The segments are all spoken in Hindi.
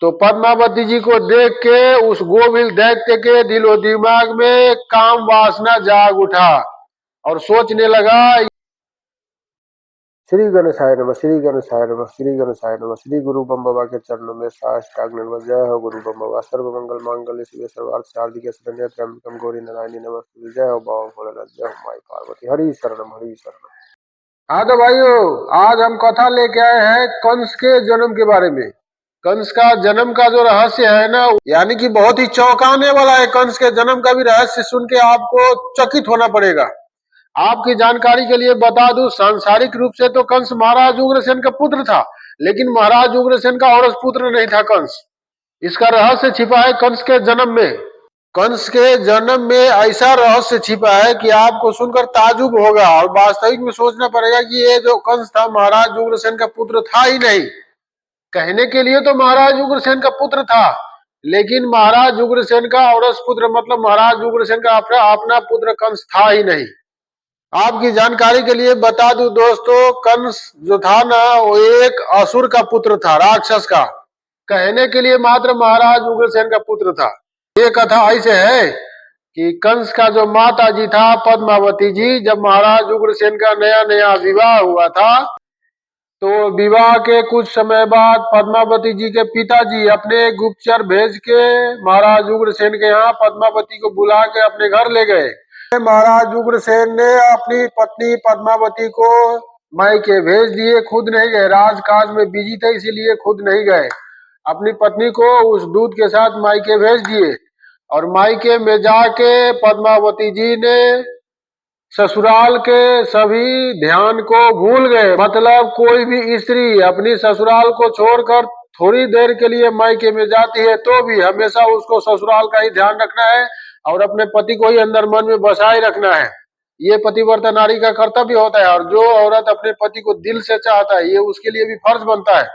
तो पद्मावती जी को देख के उस गोविल दैत्य के दिलो दिमाग में काम वासना जाग उठा और सोचने लगा, श्री गणेशाय नमः, श्री गणेशाय नमः, श्री गणेशाय नमः, श्री गुरु बम बाबा के चरणों में साष्टांग नमः। जय हो गुरु बम बाबा। सर्व मंगल मांगल्य शिवे सर्वार्थ साधिके शरण्य त्र्यंबकम गौरी नारायणी नमस्ते। जय हो बाबा भोलेनाथ, जय हो माई पार्वती। हरि शरणम, हरि शरणम। हाँ तो भाइयों, आज हम कथा लेके आए हैं कंस के जन्म के बारे में। कंस का जन्म का जो रहस्य है ना, यानी कि बहुत ही चौंकाने वाला है। कंस के जन्म का भी रहस्य सुन के आपको चकित होना पड़ेगा। आपकी जानकारी के लिए बता दूं, सांसारिक रूप से तो कंस महाराज उग्रसेन का पुत्र था, लेकिन महाराज उग्रसेन का औरस पुत्र नहीं था कंस। इसका रहस्य छिपा है कंस के जन्म में। कंस के जन्म में ऐसा रहस्य छिपा है कि आपको सुनकर ताजुब होगा और वास्तविक में सोचना पड़ेगा कि ये जो कंस था महाराज उग्रसेन का पुत्र था ही नहीं। कहने के लिए तो महाराज उग्रसेन का पुत्र था, लेकिन महाराज उग्रसेन का औरस पुत्र मतलब महाराज उग्रसेन का अपना पुत्र कंस था ही नहीं। आपकी जानकारी के लिए बता दूं दोस्तों, कंस जो था ना, वो एक असुर का पुत्र था, राक्षस का। कहने के लिए मात्र महाराज उग्रसेन का पुत्र था। ये कथा ऐसे है कि कंस का जो माता जी था पद्मावती जी, जब महाराज उग्रसेन का नया नया विवाह हुआ था, तो विवाह के कुछ समय बाद पद्मावती जी के पिताजी अपने गुप्तचर भेज के महाराज उग्रसेन के यहाँ पद्मावती को बुला के अपने घर ले गए। महाराज उग्रसेन ने अपनी पत्नी पद्मावती को मायके भेज दिए, खुद नहीं गए। राजकाज में बिजी थे, इसीलिए खुद नहीं गए। अपनी पत्नी को उस दूत के साथ मायके भेज दिए और मायके में जाके पद्मावती जी ने ससुराल के सभी ध्यान को भूल गए। मतलब कोई भी स्त्री अपनी ससुराल को छोड़कर थोड़ी देर के लिए मायके में जाती है तो भी हमेशा उसको ससुराल का ही ध्यान रखना है और अपने पति को ही अंदर मन में बसाए रखना है। ये पतिव्रता नारी का कर्तव्य होता है और जो औरत अपने पति को दिल से चाहता है, ये उसके लिए भी फर्ज बनता है।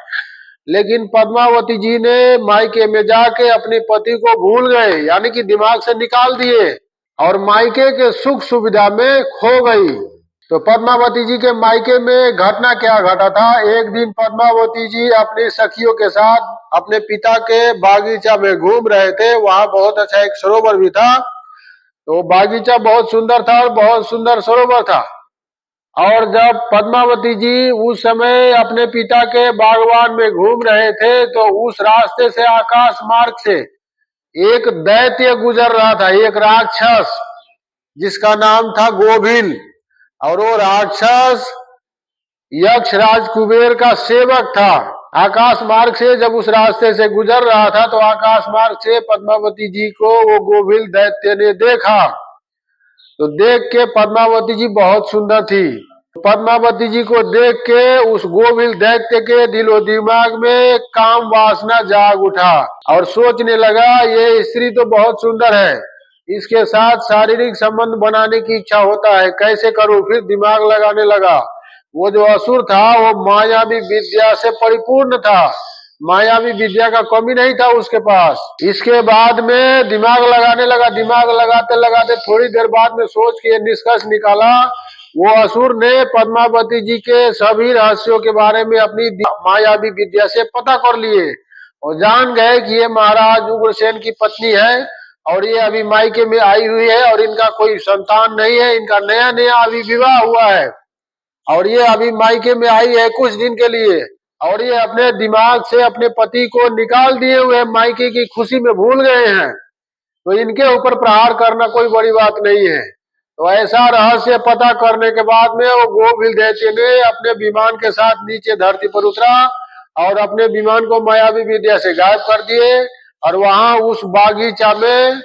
लेकिन पद्मावती जी ने मायके में जाके अपने पति को भूल गए, यानी कि दिमाग से निकाल दिए और मायके के सुख सुविधा में खो गई। तो पद्मावती जी के मायके में घटना क्या घटा था। एक दिन पद्मावती जी अपनी सखियों के साथ अपने पिता के बागीचा में घूम रहे थे। वहां बहुत अच्छा एक सरोवर भी था, तो बागीचा बहुत सुंदर था और बहुत सुंदर सरोवर था। और जब पद्मावती जी उस समय अपने पिता के बागवान में घूम रहे थे, तो उस रास्ते से आकाश मार्ग से एक दैत्य गुजर रहा था, एक राक्षस जिसका नाम था गोभिल। और वो राक्षस यक्षराज कुबेर का सेवक था। आकाश मार्ग से जब उस रास्ते से गुजर रहा था, तो आकाश मार्ग से पद्मावती जी को वो गोभिल दैत्य ने देखा। तो देख के पद्मावती जी बहुत सुंदर थी। पद्मावती जी को देख के उस गोभिल दैत्य के दिलो दिमाग में काम वासना जाग उठा और सोचने लगा, ये स्त्री तो बहुत सुंदर है, इसके साथ शारीरिक संबंध बनाने की इच्छा होता है, कैसे करूं। फिर दिमाग लगाने लगा। वो जो असुर था वो मायावी विद्या से परिपूर्ण था, मायावी विद्या का कमी नहीं था उसके पास। इसके बाद में दिमाग लगाने लगा। दिमाग लगाते लगाते थोड़ी देर बाद में सोच के निष्कर्ष निकाला। वो असुर ने पद्मावती जी के सभी रहस्यों के बारे में अपनी मायावी विद्या से पता कर लिए और जान गए कि ये महाराज उग्रसेन की पत्नी है और ये अभी मायके में आई हुई है और इनका कोई संतान नहीं है। इनका नया नया अभी विवाह हुआ है और ये अभी मायके में आई है कुछ दिन के लिए, और ये अपने दिमाग से अपने पति को निकाल दिए हुए मायके की खुशी में भूल गए हैं। तो इनके ऊपर प्रहार करना कोई बड़ी बात नहीं है। तो ऐसा रहस्य पता करने के बाद में वो गोभिल दैत्य ने अपने विमान के साथ नीचे धरती पर उतरा और अपने विमान को मायावी विद्या से गायब कर दिए और वहां उस बागीचा में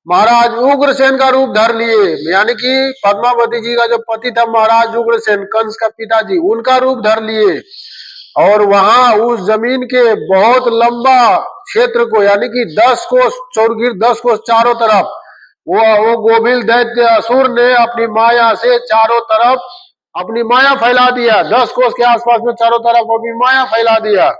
महाराज उग्रसेन का रूप धर लिए। यानी कि पद्मावती जी का जो पति था महाराज उग्रसेन, कंस का पिताजी, उनका रूप धर लिए और वहां उस जमीन के बहुत लंबा क्षेत्र को, यानी कि 10 कोस चौरगिर, 10 कोस चारों तरफ वो गोभिल दैत्य असुर ने अपनी माया से चारों तरफ अपनी माया फैला दिया। 10 कोस के आसपास में चारों तरफ अपनी माया फैला दिया।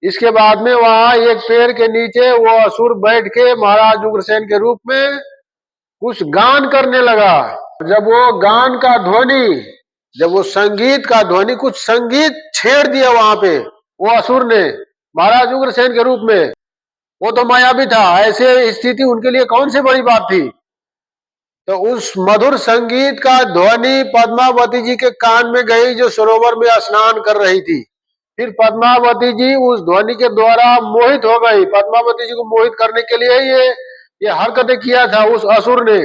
इसके बाद में वहां एक पेड़ के नीचे वो असुर बैठ के महाराज उग्रसेन के रूप में कुछ गान करने लगा। जब वो गान का ध्वनि, जब वो संगीत का ध्वनि, कुछ संगीत छेड़ दिया वहां पे वो असुर ने, महाराज उग्रसेन के रूप में। वो तो मायावी था, ऐसे स्थिति उनके लिए कौन सी बड़ी बात थी। तो उस मधुर संगीत का ध्वनि पद्मावती जी के कान में गई, जो सरोवर में स्नान कर रही थी। फिर पद्मावती जी उस ध्वनि के द्वारा मोहित हो गई। पद्मावती जी को मोहित करने के लिए ये हरकतें किया था उस असुर ने।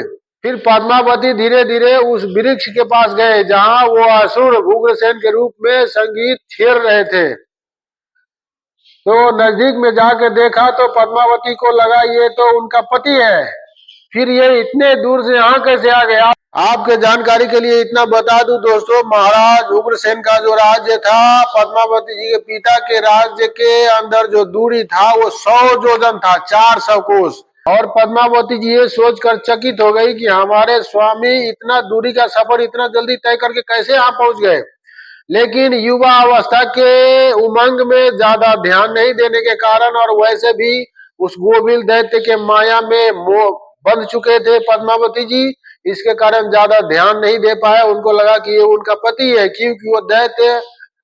फिर पद्मावती धीरे धीरे उस वृक्ष के पास गए जहां वो असुर उग्रसेन के रूप में संगीत छेड़ रहे थे। तो नजदीक में जाके देखा तो पद्मावती को लगा ये तो उनका पति है। फिर ये इतने दूर से यहाँ कैसे आ गया। आपके जानकारी के लिए इतना बता दूं दोस्तों, महाराज उग्रसेन का जो राज्य था, पद्मावती जी के पिता के राज्य के अंदर जो दूरी था वो 100 योजन था, 400 कोस। और पद्मावती जी ये सोचकर चकित हो गई कि हमारे स्वामी इतना दूरी का सफर इतना जल्दी तय करके कैसे यहाँ पहुंच गए। लेकिन युवा अवस्था के उमंग में ज्यादा ध्यान नहीं देने के कारण, और वैसे भी उस गोविल दैत्य के माया में बंध चुके थे पद्मावती जी, इसके कारण ज्यादा ध्यान नहीं दे पाए। उनको लगा कि ये उनका पति है, क्योंकि वो दैत्य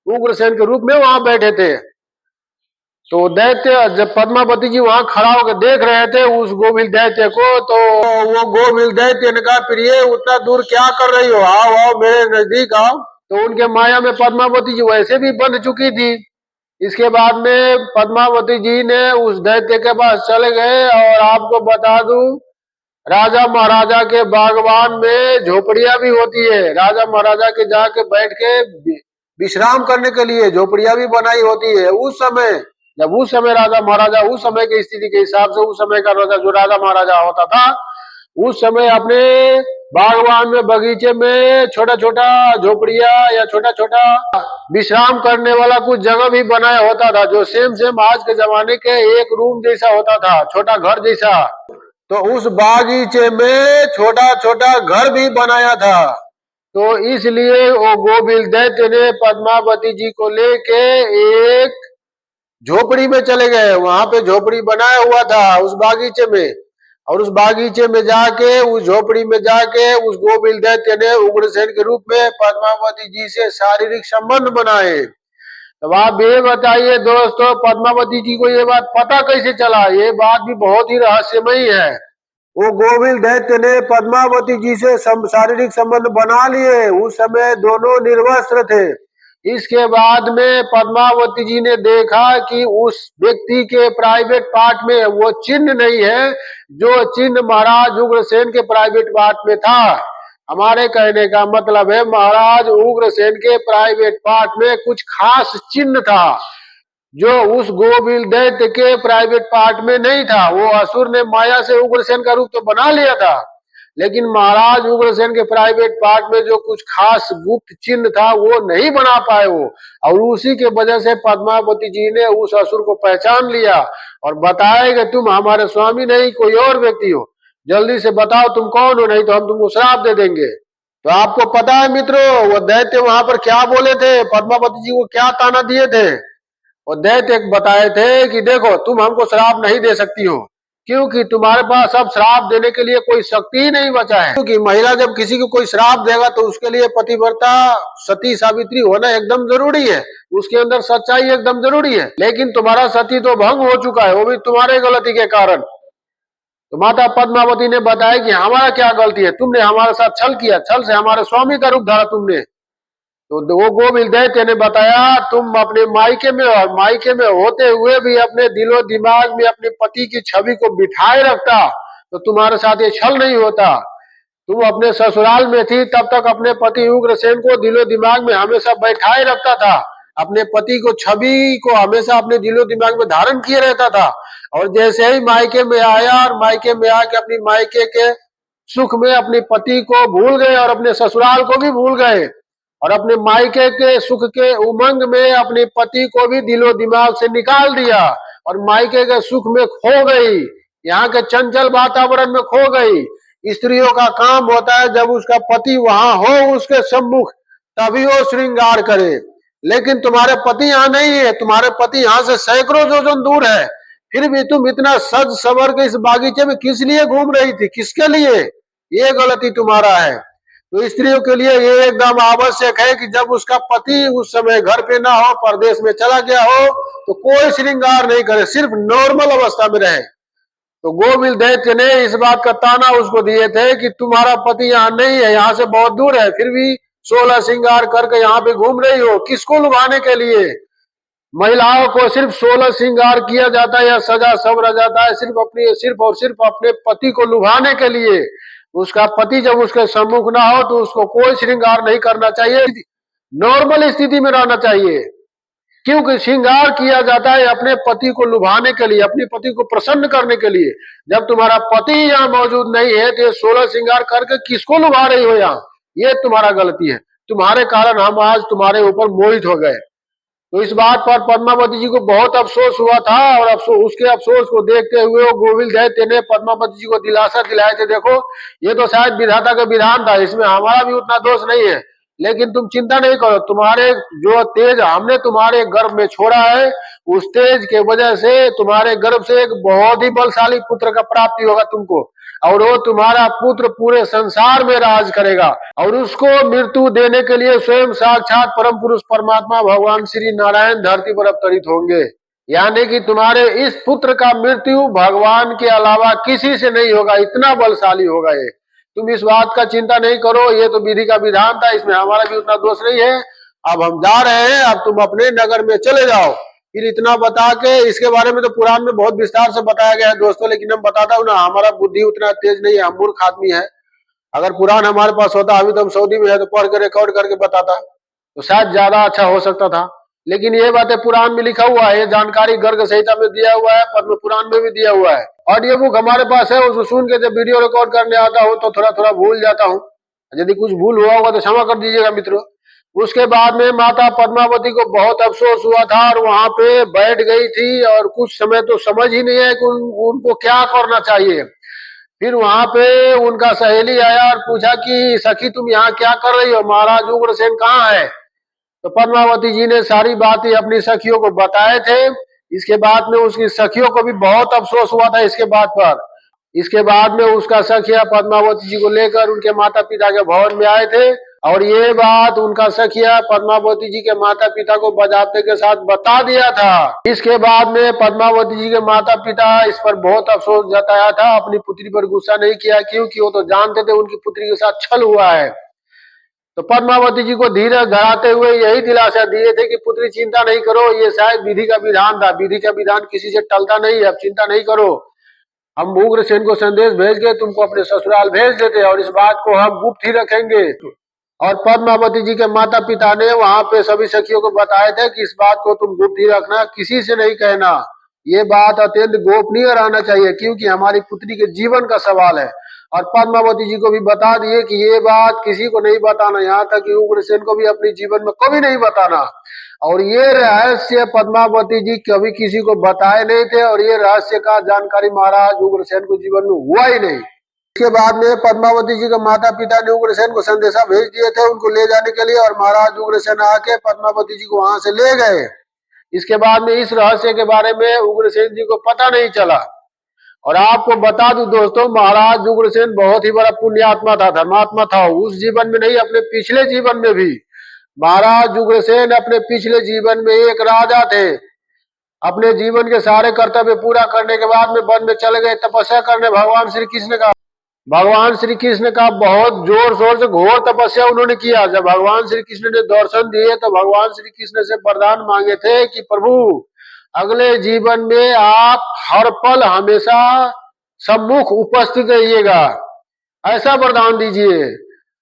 उग्रसेन के रूप में वहां बैठे थे। तो दैत्य जब पद्मावती जी वहां खड़ा होकर देख रहे थे उस गोविल दैत्य को, तो वो गोविल दैत्य ने कहा, प्रिय उतना दूर क्या कर रही हो, आओ आओ मेरे नजदीक आओ। तो उनके माया में पद्मावती जी वैसे भी बंध चुकी थी। इसके बाद में पद्मावती जी ने उस दैत्य के पास चले गए। और आपको बता दूं, राजा महाराजा के बागवान में झोपड़ियां भी होती है। राजा महाराजा के जाके बैठ के विश्राम करने के लिए झोपड़ियां भी बनाई होती है। उस समय जब उस समय राजा महाराजा उस समय की स्थिति के हिसाब से, उस समय का राजा जो राजा महाराजा होता था, उस समय अपने बागवान में बगीचे में छोटा छोटा झोपड़िया या छोटा छोटा विश्राम करने वाला कुछ जगह भी बनाया होता था, जो सेम आज के जमाने के एक रूम जैसा होता था, छोटा घर जैसा। तो उस बागीचे में छोटा छोटा घर भी बनाया था। तो इसलिए वो गोविल दैत्य ने पद्मावती जी को लेके एक झोपड़ी में चले गए। वहां पे झोपड़ी बनाया हुआ था उस बागीचे में, और उस बागीचे में जाके, उस झोपड़ी में जाके उस गोविल दैत्य ने उग्रसेन के रूप में पद्मावती जी से शारीरिक संबंध बनाए। तो आप ये बताइए दोस्तों, पद्मावती जी को ये बात पता कैसे चला। ये बात भी बहुत ही रहस्यमयी है। वो गोविल दैत्य ने पद्मावती जी से शारीरिक संबंध बना लिए। उस समय दोनों निर्वस्त्र थे। इसके बाद में पद्मावती जी ने देखा कि उस व्यक्ति के प्राइवेट पार्ट में वो चिन्ह नहीं है, जो चिन्ह महाराज उग्रसेन के प्राइवेट पार्ट में था। हमारे कहने का मतलब है, महाराज उग्रसेन के प्राइवेट पार्ट में कुछ खास चिन्ह था, जो उस गोविल दैत्य के प्राइवेट पार्ट में नहीं था। वो असुर ने माया से उग्रसेन का रूप तो बना लिया था, लेकिन महाराज उग्रसेन के प्राइवेट पार्ट में जो कुछ खास गुप्त चिन्ह था वो नहीं बना पाए वो। और उसी के वजह से पद्मावती जी ने उस असुर को पहचान लिया और बताया कि तुम हमारे स्वामी नहीं, कोई और व्यक्ति हो, जल्दी से बताओ तुम कौन हो, नहीं तो हम तुमको श्राप दे देंगे। तो आपको पता है मित्रों, वो दैत्य वहां पर क्या बोले थे, पद्मावती जी को क्या ताना दिए थे। और दैत्य बताए थे कि देखो तुम हमको श्राप नहीं दे सकती हो, क्योंकि तुम्हारे पास अब श्राप देने के लिए कोई शक्ति ही नहीं बचा है। क्योंकि महिला जब किसी को कोई श्राप देगा तो उसके लिए पतिव्रता सती सावित्री होना एकदम जरूरी है, उसके अंदर सच्चाई एकदम जरूरी है। लेकिन तुम्हारा सती तो भंग हो चुका है, वो भी तुम्हारे गलती के कारण। तो माता पद्मावती ने बताया कि हमारा क्या गलती है, तुमने हमारे साथ छल किया, छल से हमारे स्वामी का रूप धारा तुमने। तो वो गोविल दैत्य ने बताया, तुम अपने मायके में और मायके में होते हुए भी अपने दिलो दिमाग में अपने पति की छवि को बिठाए रखता तो तुम्हारे साथ ये छल नहीं होता। तुम अपने ससुराल में थी तब तक अपने पति उग्रसेन को दिलो दिमाग में हमेशा बैठाए रखता था, अपने पति को छवि को हमेशा अपने दिलो दिमाग में धारण किए रहता था। और जैसे ही मायके में आया और मायके में आके अपनी मायके के सुख में अपने पति को भूल गए और अपने ससुराल को भी भूल गए, और अपने मायके के सुख के उमंग में अपने पति को भी दिलो दिमाग से निकाल दिया और मायके के सुख में खो गई, यहाँ के चंचल वातावरण में खो गई। स्त्रियों का काम होता है जब उसका पति वहां हो उसके सम्मुख तभी वो श्रृंगार करे, लेकिन तुम्हारे पति यहाँ नहीं है, तुम्हारे पति यहाँ से सैकड़ों योजन दूर है, फिर भी तुम इतना सज सवर के इस बागीचे में किस लिए घूम रही थी, किसके लिए, ये गलती तुम्हारा है। तो स्त्रियों के लिए ये एकदम आवश्यक है कि जब उसका पति उस समय घर पे ना हो, परदेश में चला गया हो, तो कोई श्रृंगार नहीं करे, सिर्फ नॉर्मल अवस्था में रहे। तो गोविल दैत्य ने इस बात का ताना उसको दिए थे कि तुम्हारा पति यहाँ नहीं है, यहाँ से बहुत दूर है, फिर भी 16 श्रृंगार करके यहाँ पे घूम रही हो, किसको लुभाने के लिए? महिलाओं को सिर्फ 16 श्रृंगार किया जाता है या सजा सवरा जाता है सिर्फ और सिर्फ अपने पति को लुभाने के लिए। उसका पति जब उसके सम्मुख ना हो तो उसको कोई श्रृंगार नहीं करना चाहिए, नॉर्मल स्थिति में रहना चाहिए। क्योंकि श्रृंगार किया जाता है अपने पति को लुभाने के लिए, अपने पति को प्रसन्न करने के लिए। जब तुम्हारा पति यहाँ मौजूद नहीं है तो 16 श्रृंगार करके किसको लुभा रही हो यहाँ? ये तुम्हारा गलती है, तुम्हारे कारण हम आज तुम्हारे ऊपर मोहित हो गए। तो इस बात पर पद्मावती जी को बहुत अफसोस हुआ था, और उसके अफसोस को देखते हुए वो गोविल दैत्य ने पद्मावती जी को दिलासा दिलाए थे, देखो ये तो शायद विधाता का विधान था, इसमें हमारा भी उतना दोष नहीं है, लेकिन तुम चिंता नहीं करो, तुम्हारे जो तेज हमने तुम्हारे गर्भ में छोड़ा है, उस तेज के वजह से तुम्हारे गर्भ से एक बहुत ही बलशाली पुत्र का प्राप्ति होगा तुमको, और वो तुम्हारा पुत्र पूरे संसार में राज करेगा, और उसको मृत्यु देने के लिए स्वयं साक्षात परम पुरुष परमात्मा भगवान श्री नारायण धरती पर अवतरित होंगे। यानी कि तुम्हारे इस पुत्र का मृत्यु भगवान के अलावा किसी से नहीं होगा, इतना बलशाली होगा ये। तुम इस बात का चिंता नहीं करो, ये तो विधि का विधान था, इसमें हमारा भी उतना दोष नहीं है। अब हम जा रहे हैं, अब तुम अपने नगर में चले जाओ। फिर इतना बता के, इसके बारे में तो पुराण में बहुत विस्तार से बताया गया है दोस्तों, लेकिन हम बताता हूँ ना, हमारा बुद्धि उतना तेज नहीं है, हम मूर्ख आदमी है। अगर पुराण हमारे पास होता, अभी तो हम सऊदी में है, तो पढ़ के रिकॉर्ड करके बताता तो शायद ज्यादा अच्छा हो सकता था। लेकिन ये बातें पुराण में लिखा हुआ है, ये जानकारी गर्ग संहिता में दिया हुआ है, पद्म पुराण में भी दिया हुआ है। ऑडियो बुक हमारे पास है, उसको सुन के जब वीडियो रिकॉर्ड करने आता हूँ तो थोड़ा थोड़ा भूल जाता हूँ। यदि कुछ भूल हुआ होगा तो क्षमा कर दीजिएगा मित्रों। उसके बाद में माता पद्मावती को बहुत अफसोस हुआ था, और वहां पे बैठ गई थी, और कुछ समय तो समझ ही नहीं है कि उनको क्या करना चाहिए। फिर वहां पे उनका सहेली आया और पूछा कि सखी तुम यहाँ क्या कर रही हो, महाराज उग्रसेन कहाँ है? तो पद्मावती जी ने सारी बातें अपनी सखियों को बताए थे। इसके बाद में उसकी सखियों को भी बहुत अफसोस हुआ था इसके बात पर। इसके बाद में उसका सखिया पद्मावती जी को लेकर उनके माता पिता के भवन में आए थे, और ये बात उनका सखिया पद्मावती जी के माता पिता को बजाते के साथ बता दिया था। इसके बाद में पद्मावती जी के माता पिता इस पर बहुत अफसोस जताया था, अपनी पुत्री पर गुस्सा नहीं किया, क्योंकि वो तो जानते थे उनकी पुत्री के साथ छल हुआ है। तो पद्मावती जी को धीरज धराते हुए यही दिलासा दिए थे कि पुत्री चिंता नहीं करो, ये शायद विधि का विधान था, विधि का विधान किसी से टलता नहीं है, अब चिंता नहीं करो। हम उग्रसेन को संदेश भेज के तुमको अपने ससुराल भेज देते, और इस बात को हम गुप्त ही रखेंगे। और पद्मावती जी के माता पिता ने वहां पे सभी सखियों को बताए थे कि इस बात को तुम गुप्त ही रखना, किसी से नहीं कहना, ये बात अत्यंत गोपनीय रहना चाहिए, क्योंकि हमारी पुत्री के जीवन का सवाल है। और पद्मावती जी को भी बता दिए कि ये बात किसी को नहीं बताना, यहाँ तक कि उग्रसेन को भी अपने जीवन में कभी नहीं बताना। और ये रहस्य पद्मावती जी कभी किसी को बताए नहीं थे, और ये रहस्य का जानकारी महाराज उग्रसेन को जीवन में हुआ ही नहीं। इसके बाद में पद्मावती जी के माता पिता ने उग्रसेन को संदेशा भेज दिए थे उनको ले जाने के लिए, और महाराज उग्रसेन आके पद्मावती जी को वहां से ले गए। इसके बाद में इस रहस्य के बारे में उग्रसेन जी को पता नहीं चला। और आपको बता दूं दोस्तों, महाराज उग्रसेन बहुत ही बड़ा पुण्यात्मा था, धर्मात्मा था। उस जीवन में नहीं, अपने पिछले जीवन में भी महाराज उग्रसेन अपने पिछले जीवन में एक राजा थे। अपने जीवन के सारे कर्तव्य पूरा करने के बाद में वन में चले गए तपस्या करने भगवान श्री कृष्ण का बहुत जोर शोर से घोर तपस्या उन्होंने किया। जब भगवान श्री कृष्ण ने दर्शन दिए तो भगवान श्री कृष्ण से वरदान मांगे थे कि प्रभु अगले जीवन में आप हर पल हमेशा सम्मुख उपस्थित रहिएगा, ऐसा वरदान दीजिए।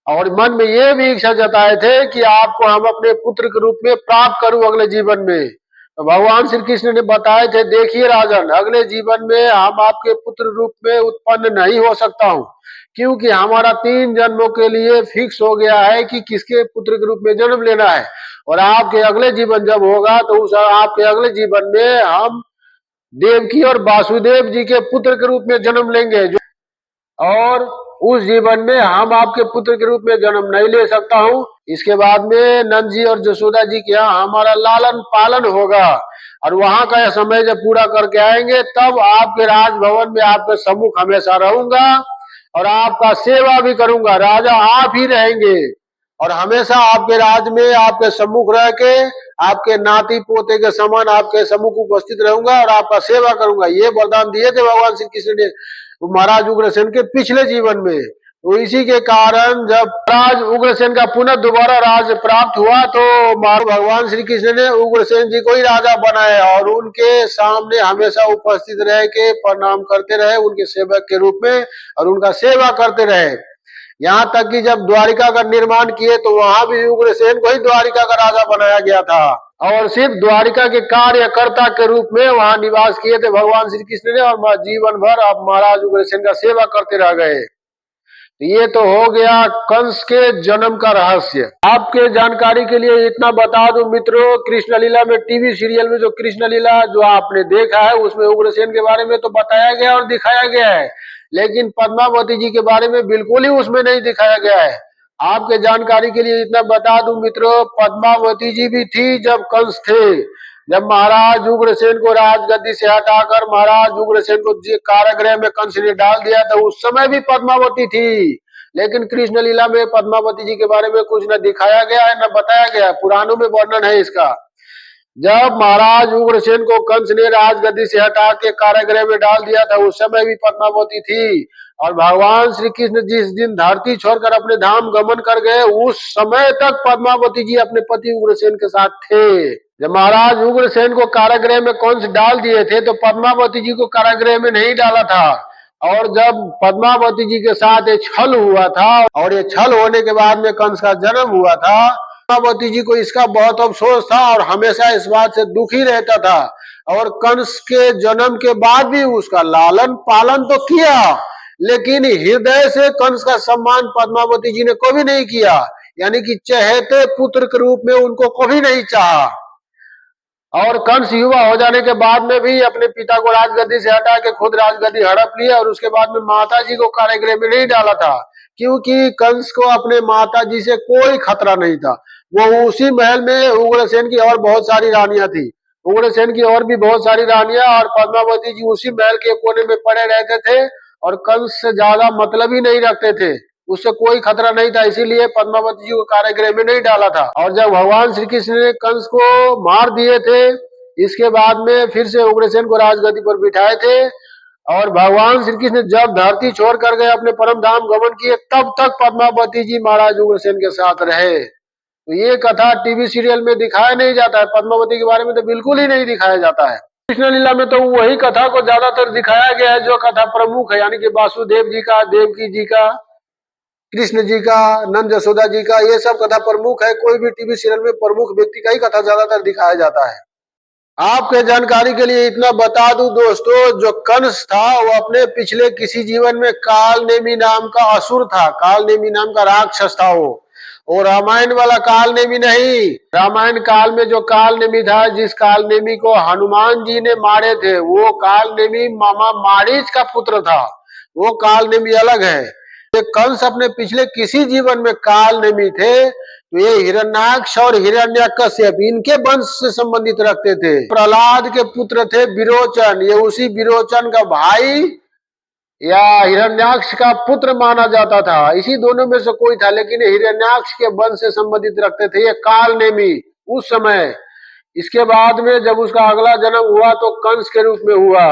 और मन में ये भी इच्छा जताए थे कि आपको हम अपने पुत्र के रूप में प्राप्त करूं अगले जीवन में। तो भगवान श्री कृष्ण ने बताए थे, देखिए राजन, अगले जीवन में हम आपके पुत्र रूप में उत्पन्न नहीं हो सकता हूं, क्योंकि हमारा 3 जन्मों के लिए फिक्स हो गया है कि किसके पुत्र के रूप में जन्म लेना है। और आपके अगले जीवन जब होगा तो उस आपके अगले जीवन में हम देवकी और वासुदेव जी के पुत्र के रूप में जन्म लेंगे, और उस जीवन में हम आपके पुत्र के रूप में जन्म नहीं ले सकता हूँ। इसके बाद में नंद जी और जसोदा जी के यहाँ हमारा लालन पालन होगा, और वहां का समय जब पूरा करके आएंगे तब आपके राजभवन में आपके सम्मुख हमेशा रहूंगा, और आपका सेवा भी करूंगा। राजा आप ही रहेंगे और हमेशा आपके राज में आपके सम्मुख रह के आपके नाती पोते के समान आपके सम्मुख उपस्थित रहूंगा और आपका सेवा करूंगा। ये वरदान दिए थे भगवान श्री कृष्ण ने महाराज उग्रसेन के पिछले जीवन में। तो इसी के कारण जब महाराज उग्रसेन का पुनः दोबारा राज प्राप्त हुआ तो भगवान श्री कृष्ण ने उग्रसेन जी को ही राजा बनाया और उनके सामने हमेशा उपस्थित रह के प्रणाम करते रहे उनके सेवक के रूप में और उनका सेवा करते रहे। यहाँ तक कि जब द्वारिका का निर्माण किए तो वहां भी उग्रसेन को ही द्वारिका का राजा बनाया गया था और सिर्फ द्वारिका के कार्यकर्ता के रूप में वहां निवास किए थे भगवान श्री कृष्ण ने और जीवन भर आप महाराज उग्रसेन का सेवा करते रह गए। ये तो हो गया कंस के जन्म का रहस्य। आपके जानकारी के लिए इतना बता दूं मित्रों, कृष्ण लीला में टीवी सीरियल में जो कृष्ण लीला जो आपने देखा है उसमें उग्रसेन के बारे में तो बताया गया और दिखाया गया है, लेकिन पद्मावती जी के बारे में बिल्कुल ही उसमें नहीं दिखाया गया है। आपके जानकारी के लिए इतना बता दूं मित्रों, पद्मावती जी भी थी जब कंस थे। जब महाराज उग्रसेन को राजगद्दी से हटाकर महाराज उग्रसेन को कारागृह में कंस ने डाल दिया था उस समय भी पद्मावती थी, लेकिन कृष्ण लीला में पद्मावती जी के बारे में कुछ न दिखाया गया है न बताया गया है। पुराणों में वर्णन है इसका। जब महाराज उग्रसेन को कंस ने राजगद्दी से हटा के कारागृह में डाल दिया था उस समय भी पद्मावती थी और भगवान श्री कृष्ण जिस दिन धरती छोड़कर अपने धाम गमन कर गए उस समय तक पद्मावती जी अपने पति उग्रसेन के साथ थे। जब महाराज उग्रसेन को कारागृह में कंस डाल दिए थे तो पद्मावती जी को कारागृह में नहीं डाला था और जब पद्मावती जी के साथ ये छल हुआ था और ये छल होने के बाद में कंस का जन्म हुआ था, पद्मावती जी को इसका बहुत अफसोस था और हमेशा इस बात से दुखी रहता था और कंस के जन्म के बाद भी उसका लालन पालन तो किया लेकिन हृदय से कंस का सम्मान पद्मावती जी ने कभी नहीं किया, यानी कि चहेते पुत्र के रूप में उनको कभी नहीं चाहा। और कंस युवा हो जाने के बाद में भी अपने पिता को राजगद्दी से हटा के खुद राजगद्दी हड़प लिया और उसके बाद में माता जी को कारागृह में नहीं डाला था क्योंकि कंस को अपने माता जी से कोई खतरा नहीं था। वो उसी महल में उग्रसेन की और बहुत सारी रानियां थी, उग्रसेन की और भी बहुत सारी रानियां और पद्मावती जी उसी महल के कोने में पड़े रहते थे और कंस से ज्यादा मतलब ही नहीं रखते थे, उससे कोई खतरा नहीं था, इसीलिए पद्मावती जी को कारागृह में नहीं डाला था। और जब भगवान श्री कृष्ण ने कंस को मार दिए थे इसके बाद में फिर से उग्रसेन को राजगद्दी पर बिठाए थे और भगवान श्री कृष्ण जब धरती छोड़ कर गए अपने परम धाम गमन किए तब तक पद्मावती जी महाराज उग्रसेन के साथ रहे। तो ये कथा टीवी सीरियल में दिखाया नहीं जाता है, पद्मावती के बारे में तो बिल्कुल ही नहीं दिखाया जाता है। कृष्ण लीला में तो वही कथा को ज्यादातर दिखाया गया है जो कथा प्रमुख है, यानी कि वासुदेव जी का, देवकी जी का, कृष्ण जी का, नंद यशोदा जी का, ये सब कथा प्रमुख है। कोई भी टीवी सीरियल में प्रमुख व्यक्ति का ही कथा ज्यादातर दिखाया जाता है। आपके जानकारी के लिए इतना बता दूं दोस्तों, जो कंस था वो अपने पिछले किसी जीवन में कालनेमी नाम का असुर था, कालनेमी नाम का राक्षस था वो रामायण वाला कालनेमी नहीं। रामायण काल में जो कालनेमी था, जिस कालनेमी को हनुमान जी ने मारे थे, वो कालनेमी मामा मारीच का पुत्र था, वो कालनेमी अलग है। ये कंस अपने पिछले किसी जीवन में कालनेमी थे तो ये हिरण्याक्ष और हिरण्यकश्यप इनके वंश से संबंधित रखते थे। प्रहलाद के पुत्र थे विरोचन, ये उसी विरोचन का भाई या हिरण्याक्ष का पुत्र माना जाता था, इसी दोनों में से कोई था, लेकिन हिरण्याक्ष के वंश से संबंधित रखते थे ये कालनेमी उस समय। इसके बाद में जब उसका अगला जन्म हुआ तो कंस के रूप में हुआ।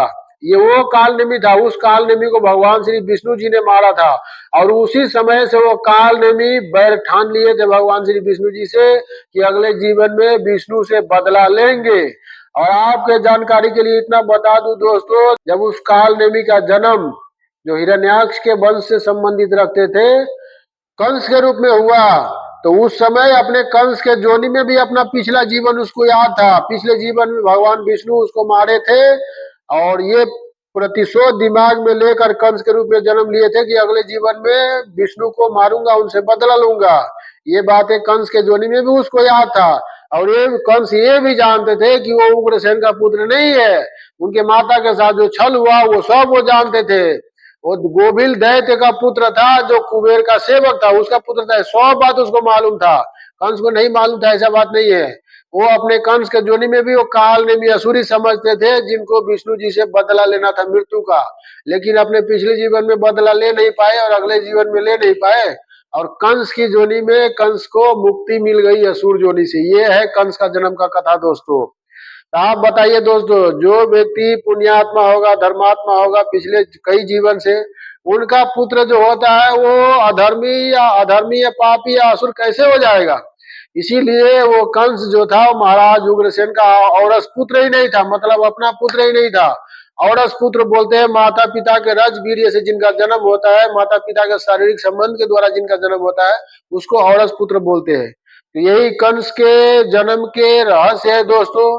ये वो कालनेमी था, उस कालनेमी को भगवान श्री विष्णु जी ने मारा था और उसी समय से वो कालनेमी बैर ठान लिए थे भगवान श्री विष्णु जी से कि अगले जीवन में विष्णु से बदला लेंगे। और आपके जानकारी के लिए इतना बता दूं दोस्तों, जब उस कालनेमी का जन्म जो हिरण्याक्ष के वंश से संबंधित रखते थे कंस के रूप में हुआ तो उस समय अपने कंस के जोनी में भी अपना पिछला जीवन उसको याद था, पिछले जीवन में भगवान विष्णु उसको मारे थे और ये प्रतिशोध दिमाग में लेकर कंस के रूप में जन्म लिए थे कि अगले जीवन में विष्णु को मारूंगा, उनसे बदला लूंगा। ये बातें कंस के जोनी में भी उसको याद था और ये कंस ये भी जानते थे कि वो उग्रसेन का पुत्र नहीं है, उनके माता के साथ जो छल हुआ वो सब वो जानते थे। वो गोविल दैत्य का पुत्र था जो कुबेर का सेवक था, उसका पुत्र था, 100 बात उसको मालूम था, कंस को नहीं मालूम था ऐसा बात नहीं है। वो अपने कंस के जोनी में भी वो काल ने भी असुरी समझते थे, जिनको विष्णु जी से बदला लेना था मृत्यु का, लेकिन अपने पिछले जीवन में बदला ले नहीं पाए और अगले जीवन में ले नहीं पाए, और कंस की जोनी में कंस को मुक्ति मिल गई असुर जोनी से। ये है कंस का जन्म का कथा दोस्तों। तो आप बताइए दोस्तों, जो व्यक्ति पुण्यात्मा होगा, धर्मात्मा होगा पिछले कई जीवन से, उनका पुत्र जो होता है वो अधर्मी या पापी या असुर कैसे हो जाएगा? इसीलिए वो कंस जो था वो महाराज उग्रसेन का औरस पुत्र ही नहीं था, मतलब अपना पुत्र ही नहीं था। औरस पुत्र बोलते हैं माता पिता के रज वीर्य से जिनका जन्म होता है, माता पिता के शारीरिक संबंध के द्वारा जिनका जन्म होता है, उसको औरस पुत्र बोलते हैं। तो यही कंस के जन्म के रहस्य है दोस्तों।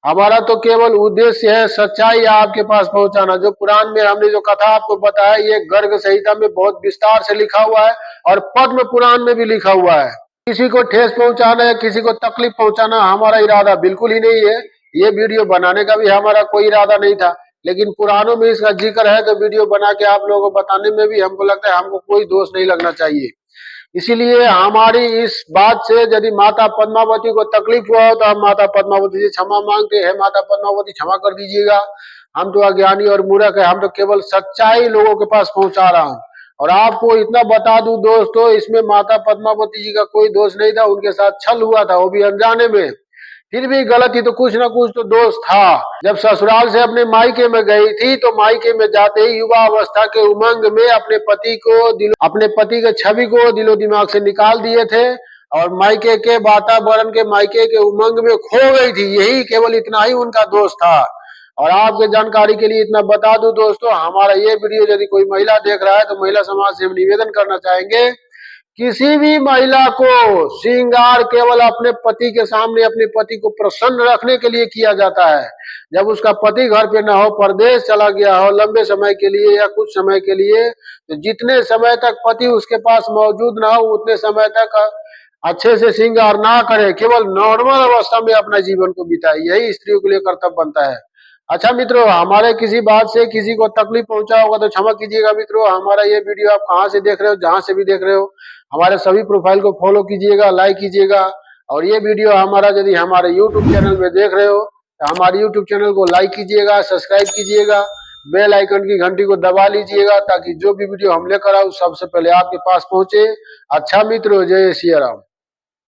हमारा तो केवल उद्देश्य है सच्चाई आपके पास पहुंचाना। जो पुराण में हमने जो कथा आपको बताया, ये गर्ग संहिता में बहुत विस्तार से लिखा हुआ है और पद्म पुराण में भी लिखा हुआ है। किसी को ठेस पहुंचाना है, किसी को तकलीफ पहुंचाना हमारा इरादा बिल्कुल ही नहीं है। ये वीडियो बनाने का भी हमारा कोई इरादा नहीं था, लेकिन पुराणों में इसका जिक्र है तो वीडियो बना के आप लोगों को बताने में भी हमको लगता है हमको कोई दोष नहीं लगना चाहिए। इसीलिए हमारी इस बात से यदि माता पद्मावती को तकलीफ हुआ हो तो हम माता पद्मावती से क्षमा मांगते हैं। माता पद्मावती क्षमा कर दीजिएगा, हम तो अज्ञानी और मूर्ख है, हम तो केवल सच्चाई लोगों के पास पहुंचा रहा हूं। और आपको इतना बता दूं दोस्तों, इसमें माता पद्मावती जी का कोई दोष नहीं था, उनके साथ छल हुआ था, वो भी अनजाने में। फिर भी गलती तो कुछ ना कुछ तो दोष था। जब ससुराल से अपने मायके में गई थी तो मायके में जाते ही युवा अवस्था के उमंग में अपने पति के छवि को दिलो दिमाग से निकाल दिए थे और मायके के वातावरण के मायके के उमंग में खो गई थी। यही केवल इतना ही उनका दोष था। और आपके जानकारी के लिए इतना बता दूं दोस्तों, हमारा ये वीडियो यदि कोई महिला देख रहा है तो महिला समाज से हम निवेदन करना चाहेंगे, किसी भी महिला को श्रृंगार केवल अपने पति के सामने अपने पति को प्रसन्न रखने के लिए किया जाता है। जब उसका पति घर पे ना हो, परदेश चला गया हो लंबे समय के लिए या कुछ समय के लिए, तो जितने समय तक पति उसके पास मौजूद ना हो उतने समय तक अच्छे से श्रृंगार ना करे, केवल नॉर्मल अवस्था में अपना जीवन को बिताए। यही स्त्रियों के लिए कर्तव्य बनता है। अच्छा मित्रों, हमारे किसी बात से किसी को तकलीफ पहुंचा होगा तो क्षमा कीजिएगा मित्रों। हमारा ये वीडियो आप कहां से देख रहे हो, जहां से भी देख रहे हो, हमारे सभी प्रोफाइल को फॉलो कीजिएगा, लाइक कीजिएगा। और ये वीडियो हमारा यदि हमारे यूट्यूब चैनल में देख रहे हो तो हमारे यूट्यूब चैनल को लाइक कीजिएगा, सब्सक्राइब कीजिएगा, बेल आइकन की घंटी को दबा लीजिएगा, ताकि जो भी वीडियो हम लेकर आए सबसे पहले आपके पास पहुंचे। अच्छा मित्रों, जय सिया राम।